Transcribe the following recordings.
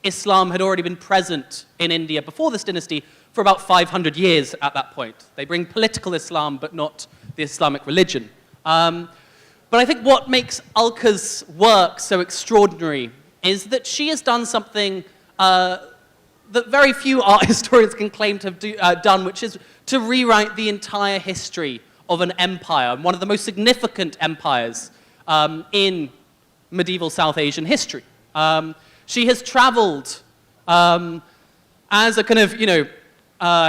Islam had already been present in India before this dynasty for about 500 years at that point. They bring political Islam, but not the Islamic religion. But I think what makes Alka's work so extraordinary is that she has done something that very few art historians can claim to have done, which is to rewrite the entire history of an empire, one of the most significant empires in medieval South Asian history. She has traveled as a kind of,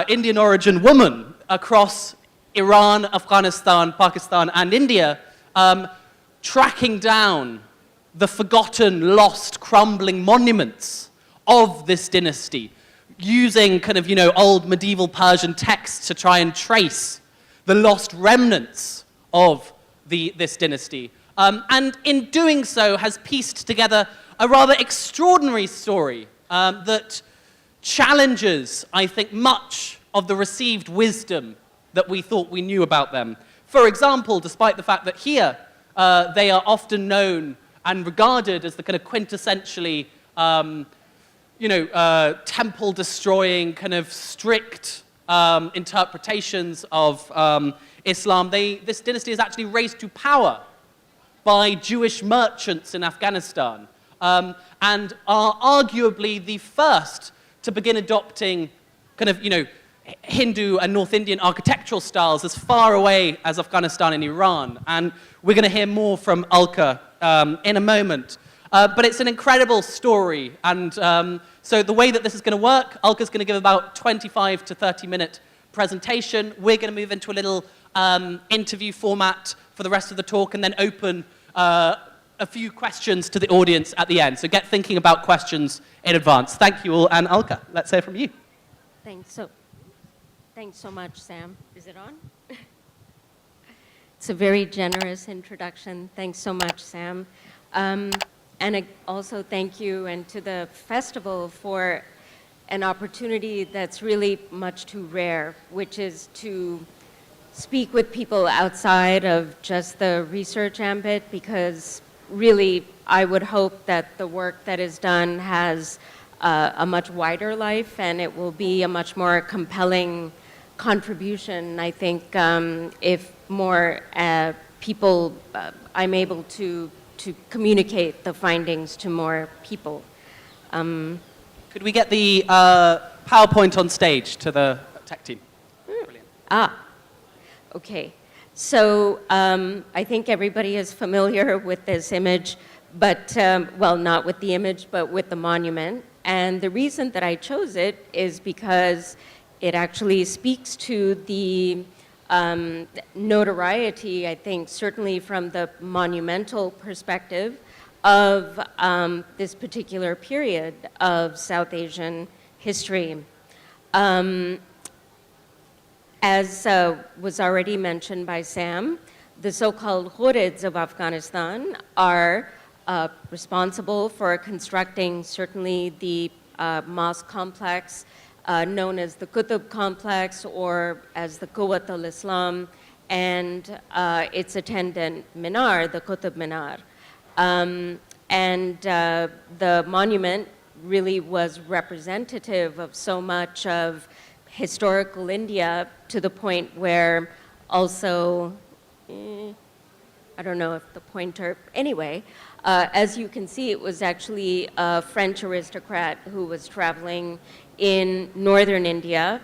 Indian origin woman across Iran, Afghanistan, Pakistan, and India, tracking down the forgotten, lost, crumbling monuments of this dynasty, using kind of, old medieval Persian texts to try and trace the lost remnants of this dynasty. And in doing so has pieced together a rather extraordinary story that challenges, I think, much of the received wisdom that we thought we knew about them. For example, despite the fact that here they are often known and regarded as the kind of quintessentially, temple-destroying, kind of strict interpretations of Islam, this dynasty is actually raised to power by Jewish merchants in Afghanistan, and are arguably the first to begin adopting kind of, Hindu and North Indian architectural styles as far away as Afghanistan and Iran. And we're going to hear more from Alka in a moment. But it's an incredible story. And so the way that this is going to work, Alka's going to give about 25 to 30-minute presentation. We're going to move into a little interview format for the rest of the talk and then open a few questions to the audience at the end. So get thinking about questions in advance. Thank you all. And Alka, let's hear from you. Thanks so much, Sam. Is it on? It's a very generous introduction. Thanks so much, Sam. And also thank you and to the festival for an opportunity that's really much too rare, which is to speak with people outside of just the research ambit, because really I would hope that the work that is done has a much wider life, and it will be a much more compelling contribution, I think, if more people, I'm able to communicate the findings to more people. Could we get the PowerPoint on stage to the tech team? Brilliant. Okay. So I think everybody is familiar with this image, but, well, not with the image, but with the monument. And the reason that I chose it is because it actually speaks to the notoriety, I think, certainly from the monumental perspective of this particular period of South Asian history. As was already mentioned by Sam, the so-called Ghurids of Afghanistan are responsible for constructing certainly the mosque complex known as the Qutb complex, or as the Quwwat al-Islam, and its attendant minar, the Qutb Minar. And the monument really was representative of so much of historical India, to the point where also, I don't know if the pointer, anyway, as you can see, it was actually a French aristocrat who was traveling in northern India,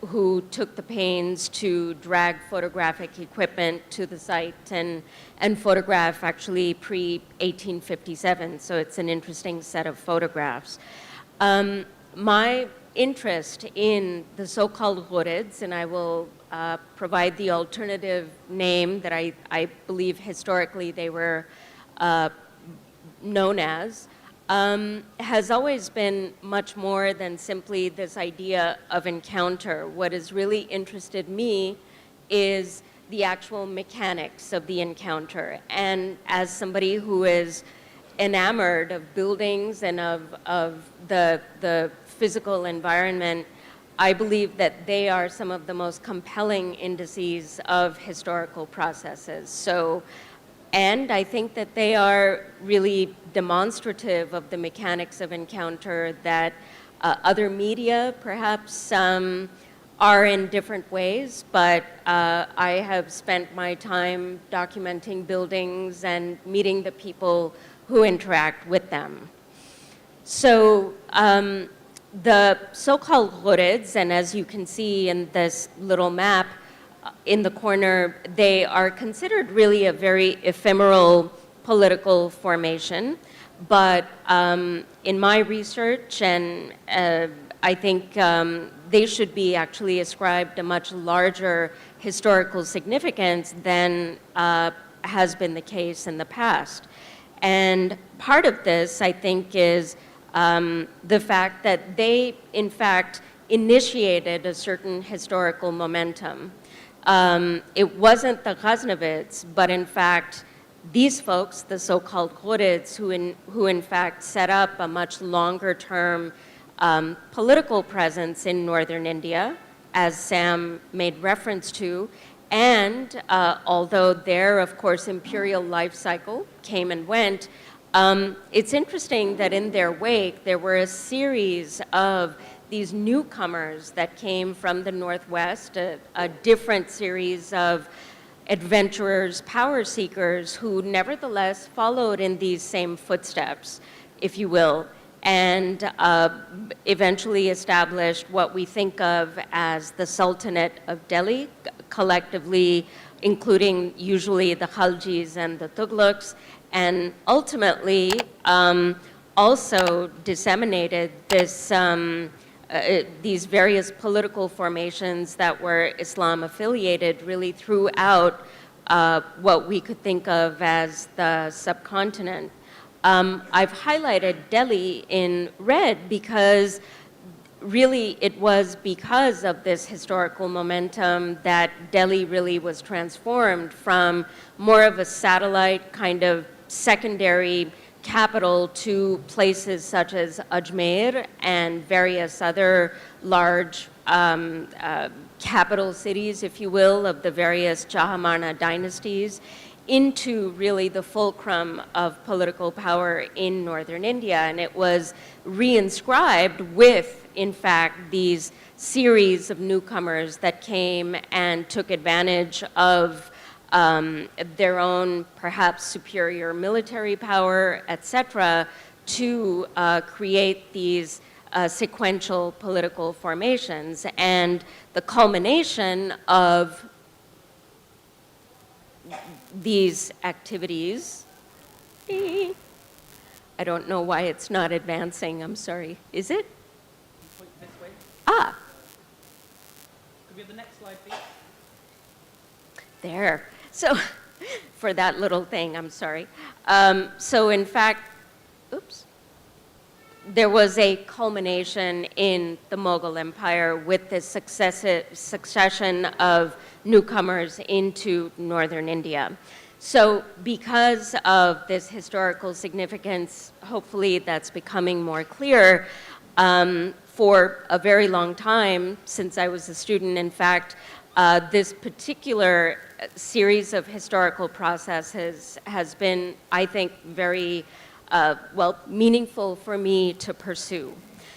who took the pains to drag photographic equipment to the site and photograph actually pre-1857. So it's an interesting set of photographs. My interest in the so-called Ghurids, and I will provide the alternative name that I believe historically they were known as, has always been much more than simply this idea of encounter. What has really interested me is the actual mechanics of the encounter. And as somebody who is enamored of buildings and of the physical environment, I believe that they are some of the most compelling indices of historical processes. So And I think that they are really demonstrative of the mechanics of encounter that other media perhaps are in different ways, but I have spent my time documenting buildings and meeting the people who interact with them. So the so-called ghurids, and as you can see in this little map in the corner, they are considered really a very ephemeral political formation. But in my research, and I think they should be actually ascribed a much larger historical significance than has been the case in the past. And part of this, I think, is the fact that they, in fact, initiated a certain historical momentum. It wasn't the Ghaznavids, but in fact, these folks, the so-called ghurids, who in fact set up a much longer-term political presence in northern India, as Sam made reference to, and although their, of course, imperial life cycle came and went, it's interesting that in their wake, there were a series of these newcomers that came from the Northwest, a different series of adventurers, power seekers, who nevertheless followed in these same footsteps, if you will, and eventually established what we think of as the Sultanate of Delhi, collectively including usually the Khaljis and the Tughlaqs, and ultimately also disseminated this, these various political formations that were Islam affiliated really throughout what we could think of as the subcontinent. I've highlighted Delhi in red because really it was because of this historical momentum that Delhi really was transformed from more of a satellite kind of secondary capital to places such as Ajmer and various other large capital cities, if you will, of the various Chahamana dynasties, into really the fulcrum of political power in northern India. And it was reinscribed with, in fact, these series of newcomers that came and took advantage of their own perhaps superior military power, etc., to create these sequential political formations. And the culmination of these activities, I don't know why it's not advancing, I'm sorry. Is it? Point this way. Ah. Could we have the next slide, please? There. So, for that little thing, I'm sorry. So in fact, oops, there was a culmination in the Mughal Empire with this succession of newcomers into northern India. So because of this historical significance, hopefully that's becoming more clear, for a very long time, since I was a student, in fact, this particular series of historical processes has been, I think, very meaningful for me to pursue.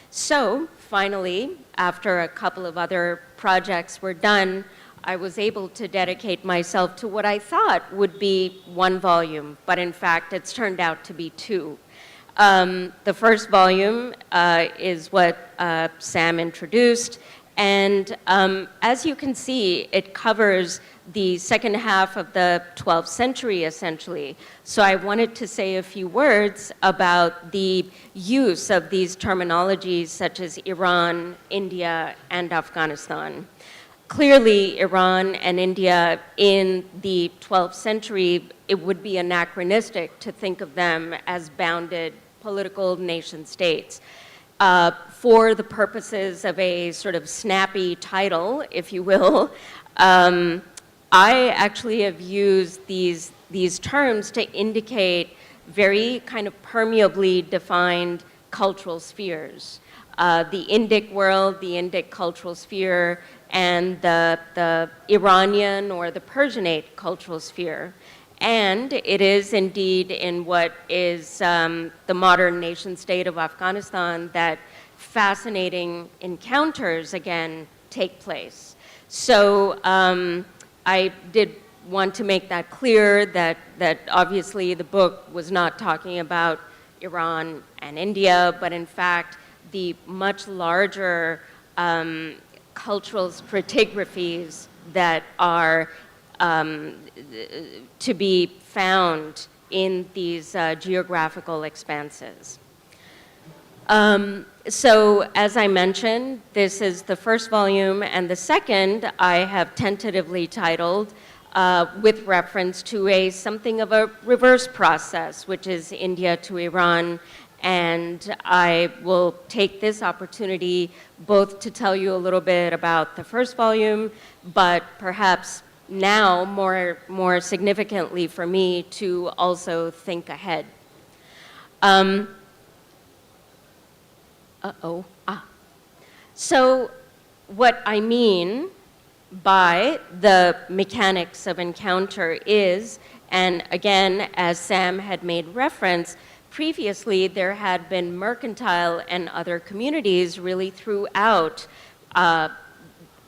So finally, after a couple of other projects were done, I was able to dedicate myself to what I thought would be one volume, but in fact, it's turned out to be two. The first volume is what Sam introduced, and as you can see, it covers the second half of the 12th century, essentially. So I wanted to say a few words about the use of these terminologies such as Iran, India, and Afghanistan. Clearly, Iran and India in the 12th century, it would be anachronistic to think of them as bounded political nation states. For the purposes of a sort of snappy title, if you will, I actually have used these terms to indicate very kind of permeably defined cultural spheres. The Indic world, the Indic cultural sphere, and the Iranian or the Persianate cultural sphere. And it is indeed in what is the modern nation state of Afghanistan that fascinating encounters again take place. So I did want to make that clear that obviously the book was not talking about Iran and India, but in fact the much larger cultural stratigraphies that are to be found in these geographical expanses. So as I mentioned, this is the first volume, and the second I have tentatively titled with reference to something of a reverse process, which is India to Iran. And I will take this opportunity both to tell you a little bit about the first volume, but perhaps now more significantly for me to also think ahead. So what I mean by the mechanics of encounter is, and again, as Sam had made reference, previously there had been mercantile and other communities really throughout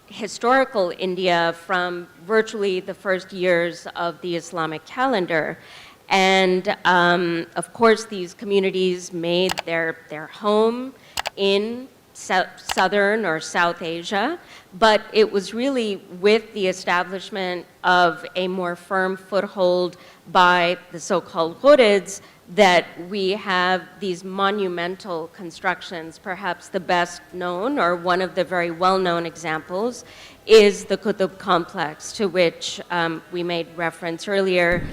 historical India from virtually the first years of the Islamic calendar. And of course, these communities made their home in Southern or South Asia, but it was really with the establishment of a more firm foothold by the so-called Ghurids that we have these monumental constructions. Perhaps the best known, or one of the very well-known examples, is the Qutb complex, to which we made reference earlier.